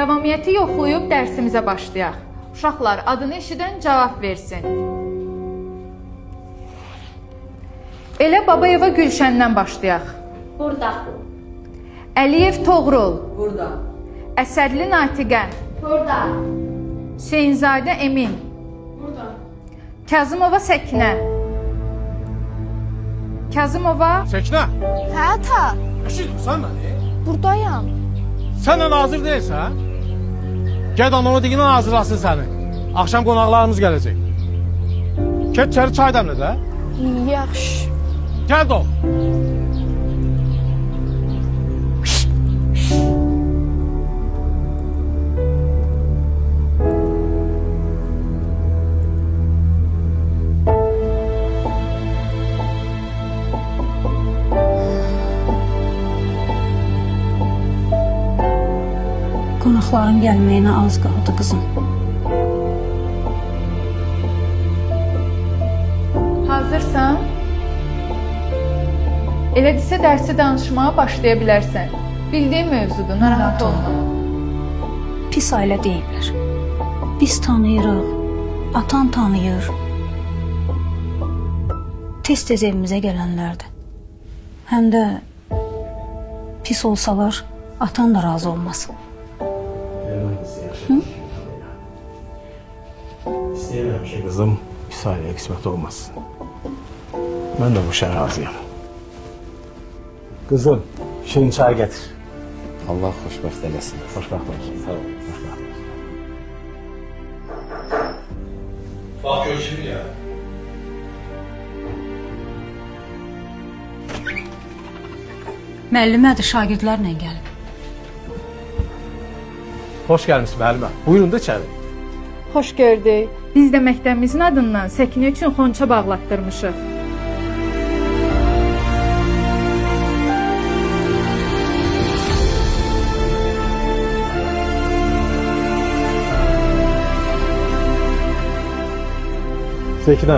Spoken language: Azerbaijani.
Davamiyyəti yoxlayıb dərsimizə başlayaq. Uşaqlar, adını eşidən cavab versin. Elə Babayeva Gülşəndən başlayaq. Burada. Əliyev Toğrul. Burada. Əsədli Natiqə. Burada. Hüseynzadə Emin. Burada. Kazımova Səkinə. Kazımova Səkinə, Hə, ata, eşitmirsən məni? buradayam. Sən də nazir deyilsən? Gəd anonu deyinə hazırlasın səni. Axşam qonaqlarımız gələcək. Get içəri çay dəmlə də. Yaxşı. Gəl də ol. Qonaqların gəlməyinə az qaldı qızım. hazırsan? Elədirsə dərsi danışmağa başlaya bilərsən. Bildiyin mövzudur, narahat olma. Pis ailə deyirlər. Biz tanıyırıq, atan tanıyır. Tez-tez evimizə gələnlərdir. Həm də pis olsalar, atan da razı olmaz. İstəyirəm ki, qızım pis ailəyə qismət olmasın. Mən də bu işə razıyam. Qızım, şirin çay gətir. Allah xoşbəxt eləsin. Xoşbəxt olsun. Sağ ol. Xoşbəxt olsun. Bax gör kimi ya. Müəllimədir, şagirdlərlə gəlib. Xoş gəlmişsin müəllimə. Buyurun da içəri. Xoş gördük. Biz də məktəbimizin adından Səkinə üçün xonça bağlatdırmışıq. Səkinə,